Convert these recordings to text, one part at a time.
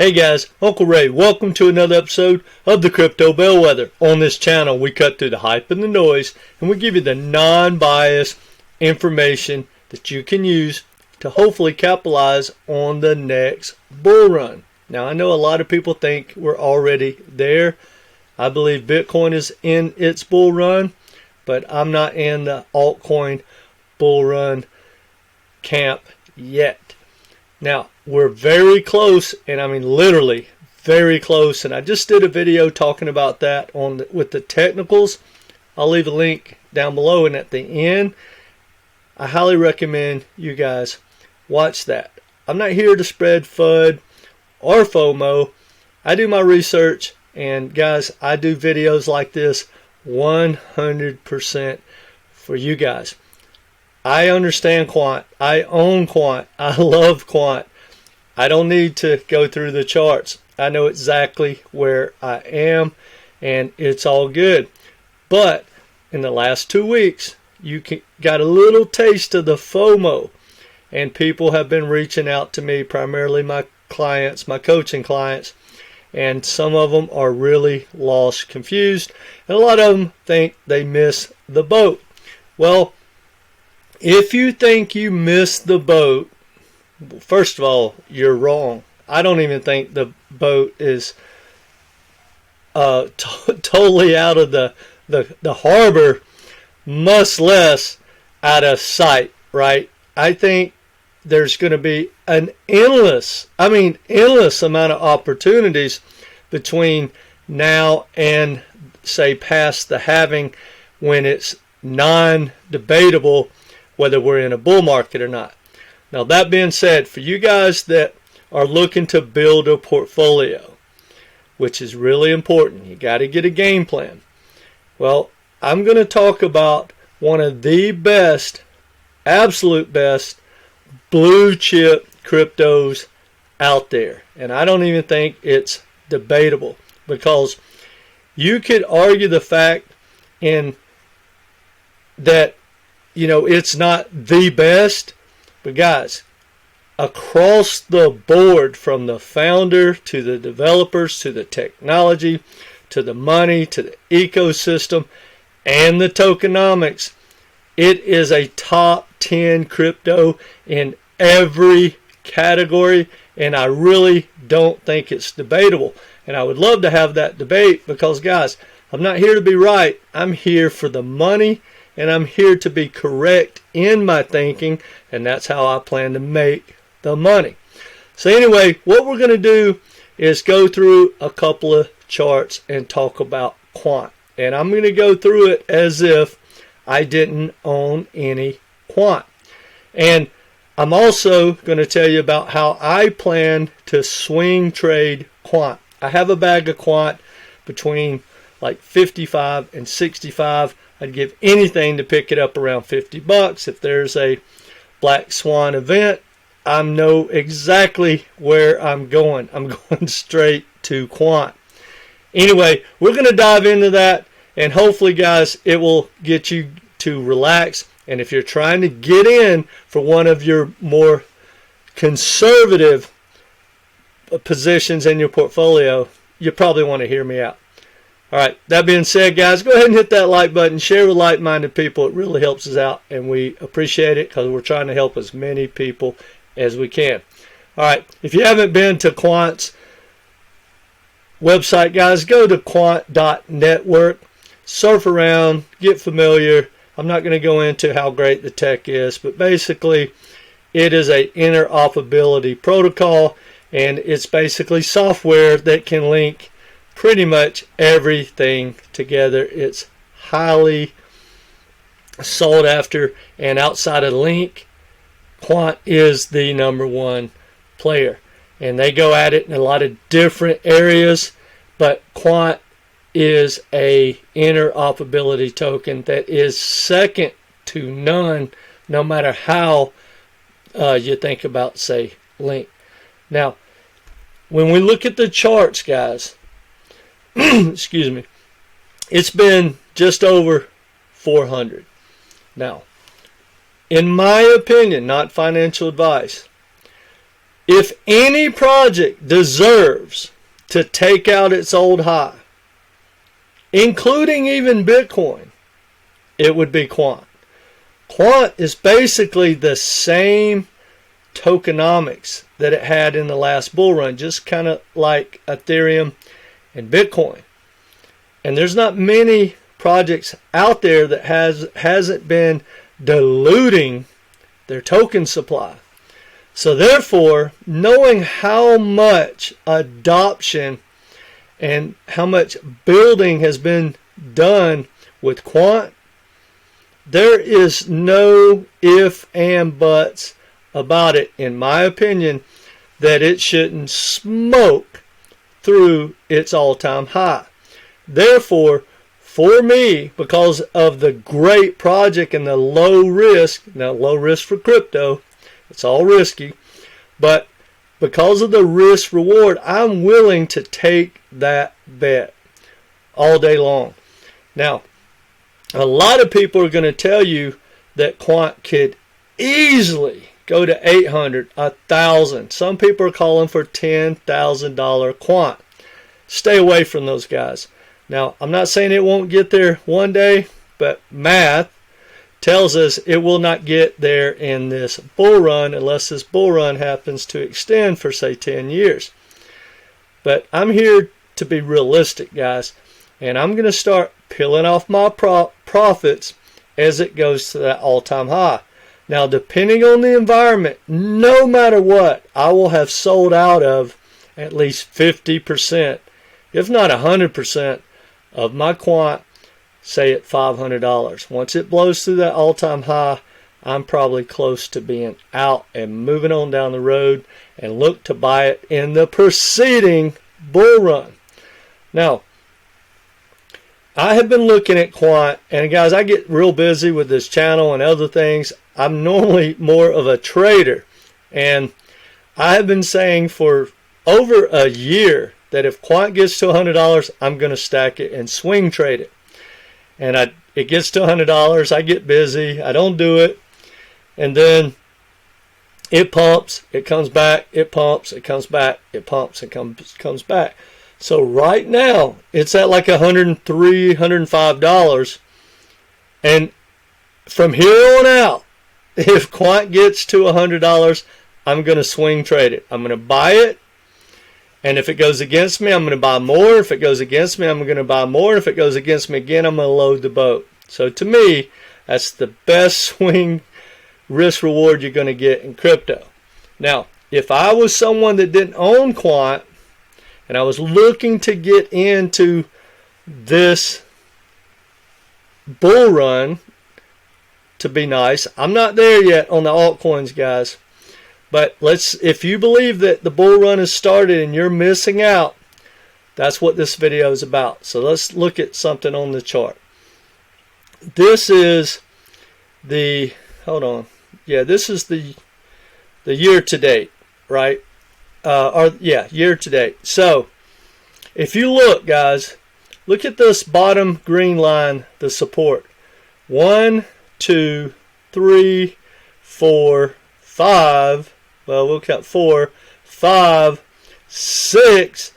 Hey guys, Uncle Ray, welcome to another episode of the Crypto Bellwether. On this channel, we cut through the hype and the noise, and we give you the non-biased information that you can use to hopefully capitalize on the next bull run. Now, I know a lot of people think we're already there. I believe Bitcoin is in its bull run, but I'm not in the altcoin bull run camp yet. Now, we're very close, and I mean literally very close, and I just did a video talking about that with the technicals. I'll leave a link down below, and at the end, I highly recommend you guys watch that. I'm not here to spread FUD or FOMO. I do my research, and guys, I do videos like this 100% for you guys. I understand Quant. I own Quant. I love Quant. I don't need to go through the charts. I know exactly where I am, and it's all good. But in the last 2 weeks, you got a little taste of the FOMO, and people have been reaching out to me, primarily my clients, my coaching clients, and some of them are really lost, confused, and a lot of them think they missed the boat. Well, if you think you missed the boat, first of all, you're wrong. I don't even think the boat is totally out of the harbor, much less out of sight, right? I think there's going to be an endless amount of opportunities between now and, say, past the halving, when it's non-debatable whether we're in a bull market or not. Now, that being said, for you guys that are looking to build a portfolio, which is really important, you got to get a game plan. Well, I'm going to talk about one of the best, absolute best, blue chip cryptos out there. And I don't even think it's debatable, because you could argue the fact that it's not the best, but guys, across the board, from the founder to the developers to the technology to the money to the ecosystem and the tokenomics, it is a top 10 crypto in every category, and I really don't think it's debatable. And I would love to have that debate, because guys, I'm not here to be right. I'm here for the money, and I'm here to be correct in my thinking, and that's how I plan to make the money. So anyway, what we're going to do is go through a couple of charts and talk about Quant. And I'm going to go through it as if I didn't own any Quant. And I'm also going to tell you about how I plan to swing trade Quant. I have a bag of Quant between like 55 and 65. I'd give anything to pick it up around 50 bucks. If there's a Black Swan event, I know exactly where I'm going. I'm going straight to Quant. Anyway, we're going to dive into that, and hopefully, guys, it will get you to relax. And if you're trying to get in for one of your more conservative positions in your portfolio, you probably want to hear me out. All right, that being said, guys, go ahead and hit that like button. Share with like-minded people. It really helps us out, and we appreciate it, because we're trying to help as many people as we can. All right, if you haven't been to Quant's website, guys, go to quant.network. Surf around, get familiar. I'm not going to go into how great the tech is, but basically it is a interoperability protocol, and it's basically software that can link pretty much everything together. It's highly sought after, and outside of Link, Quant is the #1 player, and they go at it in a lot of different areas, but Quant is a interoperability token that is second to none, no matter how you think about, say, Link. Now, when we look at the charts, guys, excuse me, it's been just over 400. Now, in my opinion, not financial advice, If any project deserves to take out its old high, including even Bitcoin, it would be Quant. Quant is basically the same tokenomics that it had in the last bull run, just kind of like Ethereum and Bitcoin. And there's not many projects out there that hasn't been diluting their token supply. So therefore, knowing how much adoption and how much building has been done with Quant, there is no if and buts about it, in my opinion, that it shouldn't smoke through its all-time high. Therefore, for me, because of the great project and the low risk, now low risk for crypto, it's all risky, but because of the risk reward, I'm willing to take that bet all day long. Now, a lot of people are going to tell you that Quant could easily go to 800, 1,000. Some people are calling for $10,000 Quant. Stay away from those guys. Now, I'm not saying it won't get there one day, but math tells us it will not get there in this bull run unless this bull run happens to extend for, say, 10 years. But I'm here to be realistic, guys, and I'm going to start peeling off my profits as it goes to that all-time high. Now, depending on the environment, no matter what, I will have sold out of at least 50%, if not 100%, of my Quant, say at $500. Once it blows through that all-time high, I'm probably close to being out and moving on down the road and look to buy it in the preceding bull run. Now, I have been looking at Quant, and guys, I get real busy with this channel and other things. I'm normally more of a trader, and I have been saying for over a year that if Quant gets to $100, I'm going to stack it and swing trade it. And it gets to $100, I get busy, I don't do it, and then it pumps, it comes back, it pumps, it comes back, it pumps, it comes back. So right now, it's at like $103, $105, and from here on out, if Quant gets to $100, I'm going to swing trade it. I'm going to buy it. And if it goes against me, I'm going to buy more. If it goes against me, I'm going to buy more. If it goes against me again, I'm going to load the boat. So to me, that's the best swing risk reward you're going to get in crypto. Now, if I was someone that didn't own Quant and I was looking to get into this bull run to be nice, I'm not there yet on the altcoins, guys. But if you believe that the bull run has started and you're missing out, that's what this video is about. So let's look at something on the chart. This is the, this is the year to date, right? Year to date. So if you look, guys, look at this bottom green line, the support. 1, 2, 3, 4, 5. Well, we'll count 4, 5, 6,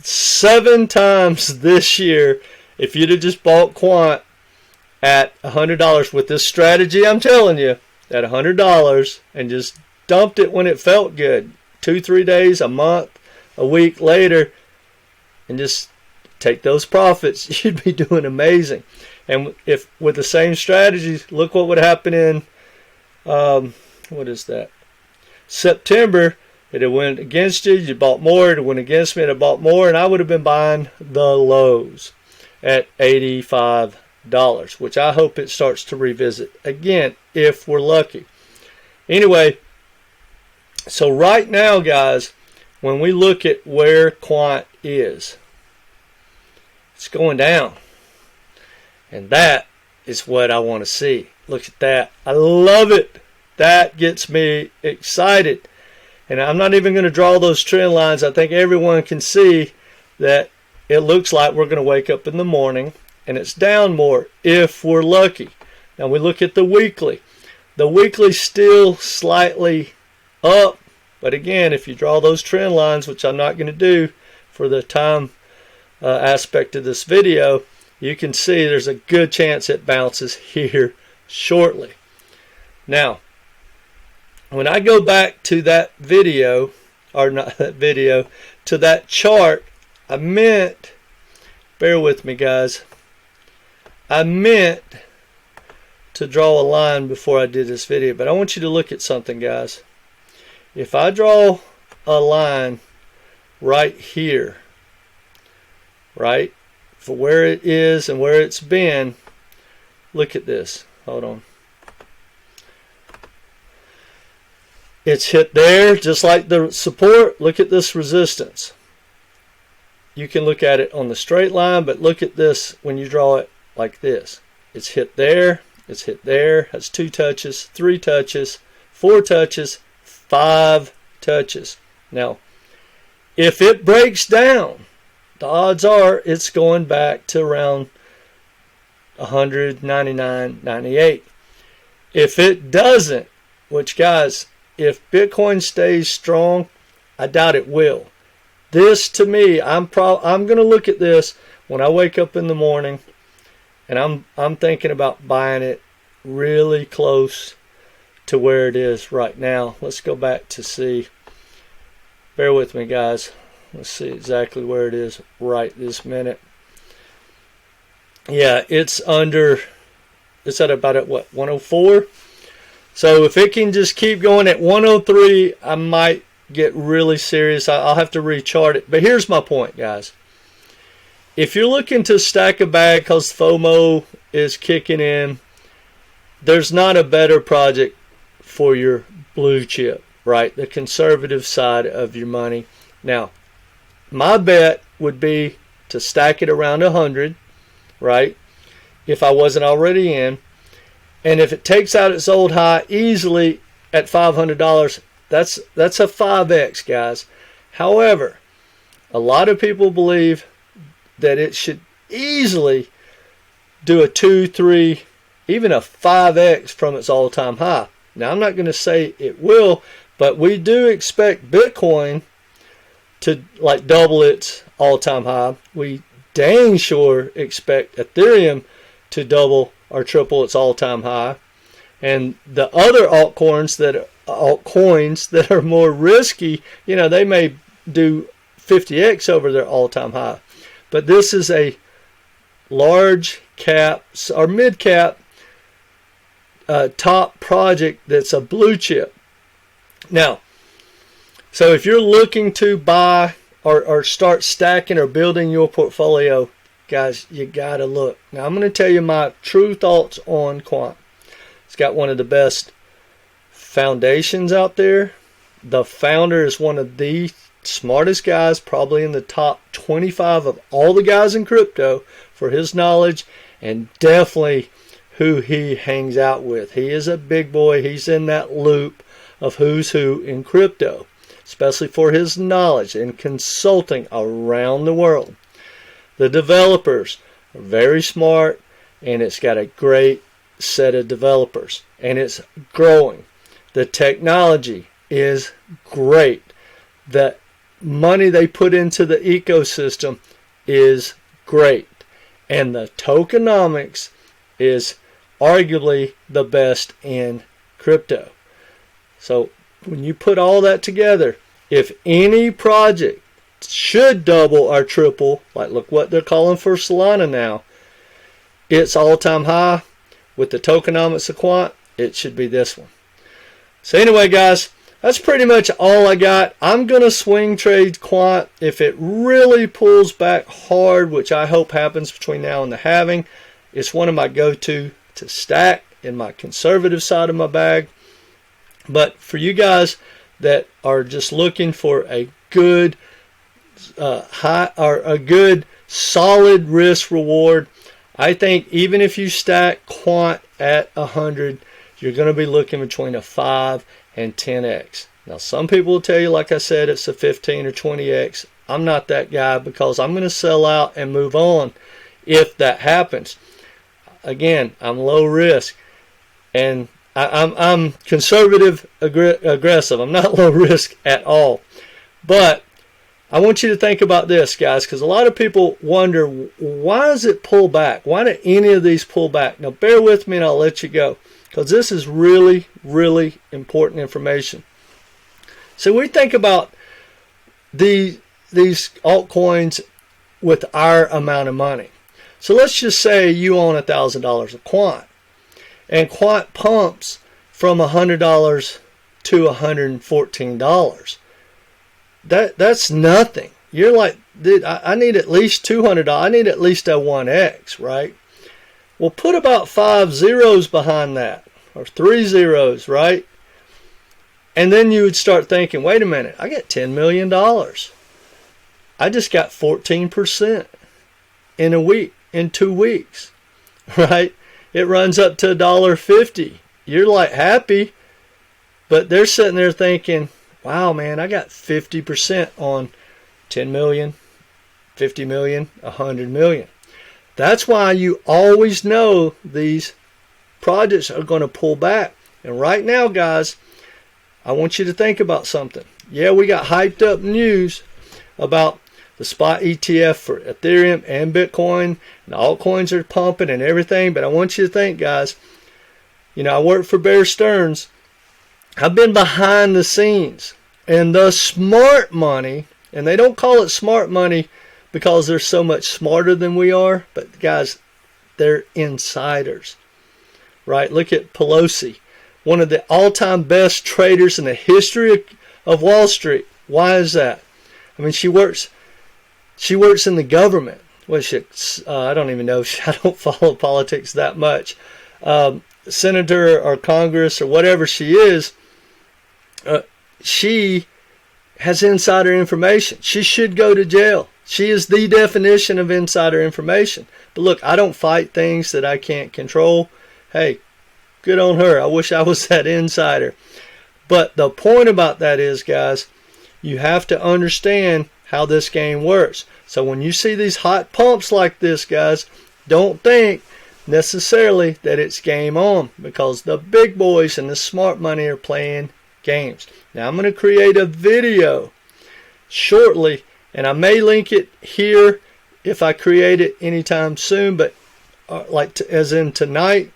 7 times this year. If you'd have just bought Quant at $100 with this strategy, I'm telling you, at $100 and just dumped it when it felt good, 2-3 days, a month, a week later, and just take those profits, you'd be doing amazing. And if with the same strategies, look what would happen in what is that? September. It had went against you, you bought more. It went against me, and I bought more, and I would have been buying the lows at $85, which I hope it starts to revisit again if we're lucky. Anyway, so right now, guys, when we look at where Quant is, it's going down, and that is what I want to see. Look at that. I love it. That gets me excited. And I'm not even going to draw those trend lines. I think everyone can see that it looks like we're going to wake up in the morning and it's down more if we're lucky. Now we look at the weekly. The weekly's still slightly up, But again, if you draw those trend lines, which I'm not going to do for the time aspect of this video, you can see there's a good chance it bounces here shortly. Now, when I go back to that video, or not that video, to that chart, I meant, bear with me guys, I meant to draw a line before I did this video, but I want you to look at something, guys. If I draw a line right here, right, for where it is and where it's been, look at this. Hold on. It's hit there, just like the support. Look at this resistance. You can look at it on the straight line, but look at this when you draw it like this. It's hit there, it's hit there, has 2 touches, 3 touches, 4 touches, 5 touches. Now, if it breaks down, the odds are it's going back to around 199.98. If it doesn't, which guys, if Bitcoin stays strong, I doubt it will. This to me, I'm going to look at this when I wake up in the morning, and I'm thinking about buying it really close to where it is right now. Let's go back to see. Bear with me, guys. Let's see exactly where it is right this minute. Yeah, it's at about at what, 104? So if it can just keep going at 103, I might get really serious. I'll have to rechart it. But here's my point, guys. If you're looking to stack a bag because FOMO is kicking in, there's not a better project for your blue chip, right? The conservative side of your money. Now, my bet would be to stack it around 100, right? If I wasn't already in. And if it takes out its old high easily at $500, that's a 5x, guys. However, a lot of people believe that it should easily do a 2, 3, even a 5x from its all-time high. Now, I'm not going to say it will, but we do expect Bitcoin to like double its all-time high. We dang sure expect Ethereum to double or triple its all-time high, and the other altcoins that are more risky, you know, they may do 50x over their all-time high. But this is a large cap or mid cap top project that's a blue chip. Now, so if you're looking to buy or start stacking or building your portfolio, guys, you gotta look. Now I'm going to tell you my true thoughts on Quant. It's got one of the best foundations out there. The founder is one of the smartest guys, probably in the top 25 of all the guys in crypto for his knowledge, and definitely who he hangs out with. He is a big boy. He's in that loop of who's who in crypto, especially for his knowledge and consulting around the world. The developers are very smart, and it's got a great set of developers, and it's growing. The technology is great. The money they put into the ecosystem is great, and the tokenomics is arguably the best in crypto. So when you put all that together, if any project should double or triple, like look what they're calling for Solana now, its all-time high with the tokenomics of Quant, it should be this one. So anyway, guys, that's pretty much all I got. I'm going to swing trade Quant if it really pulls back hard, which I hope happens between now and the halving. It's one of my go-to to stack in my conservative side of my bag. But for you guys that are just looking for a good high or a good solid risk reward, I think even if you stack Quant at 100, you're going to be looking between a 5 and 10x. Now some people will tell you, like I said, it's a 15 or 20x. I'm not that guy because I'm going to sell out and move on if that happens. Again, I'm low risk, and I'm conservative, aggressive. I'm not low risk at all. But I want you to think about this, guys, because a lot of people wonder, why does it pull back? Why do any of these pull back? Now, bear with me and I'll let you go, because this is really, really important information. So we think about these altcoins with our amount of money. So let's just say you own $1,000 of Quant, and Quant pumps from $100 to $114. That's nothing. You're like, dude, I need at least $200. I need at least a 1x, right? Well, put about 5 zeros behind that, or 3 zeros, right? And then you would start thinking, wait a minute, I got $10 million. I just got 14% in a week, in 2 weeks, right? It runs up to $1.50. You're like happy, but they're sitting there thinking, wow, man, I got 50% on 10 million, 50 million, 100 million. That's why you always know these projects are going to pull back. And right now, guys, I want you to think about something. Yeah, we got hyped up news about the spot ETF for Ethereum and Bitcoin, and altcoins are pumping and everything. But I want you to think, guys, you know, I work for Bear Stearns. I've been behind the scenes, and the smart money, and they don't call it smart money because they're so much smarter than we are, but guys, they're insiders, right? Look at Pelosi, one of the all-time best traders in the history of Wall Street. Why is that? I mean, she works in the government. Well, I don't even know. I don't follow politics that much. Senator or Congress or whatever she is, she has insider information. She should go to jail. She is the definition of insider information. But look, I don't fight things that I can't control. Hey, good on her. I wish I was that insider. But the point about that is, guys, you have to understand how this game works. So when you see these hot pumps like this, guys, don't think necessarily that it's game on, because the big boys and the smart money are playing games. Now I'm going to create a video shortly, and I may link it here if I create it anytime soon, but as in tonight.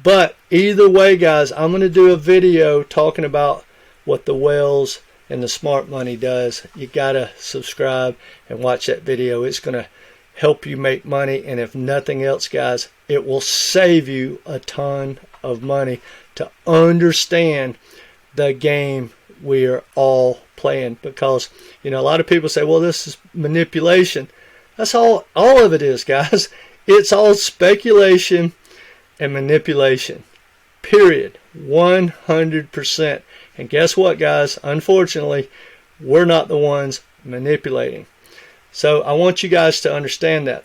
But either way, guys, I'm going to do a video talking about what the whales and the smart money does. You got to subscribe and watch that video. It's going to help you make money, and if nothing else, guys, it will save you a ton of money to understand the game we are all playing. Because, you know, a lot of people say, well, this is manipulation. That's all of it is, guys. It's all speculation and manipulation, period. 100%. And guess what, guys? Unfortunately, we're not the ones manipulating. So I want you guys to understand that.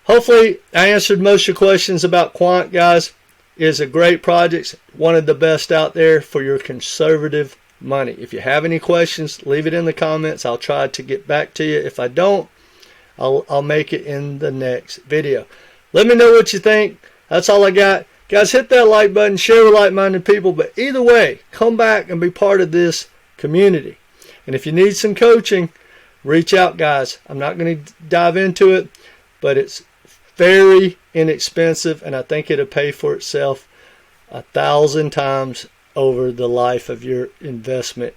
Hopefully, I answered most of your questions about Quant, guys. It is a great project, one of the best out there for your conservative money. If you have any questions, leave it in the comments. I'll try to get back to you. If I don't, I'll make it in the next video. Let me know what you think. That's all I got. Guys, hit that like button, share with like-minded people. But either way, come back and be part of this community. And if you need some coaching, reach out, guys. I'm not going to dive into it, but it's very inexpensive, and I think it'll pay for itself 1,000 times over the life of your investment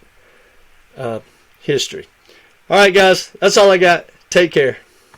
history. All right, guys, that's all I got. Take care.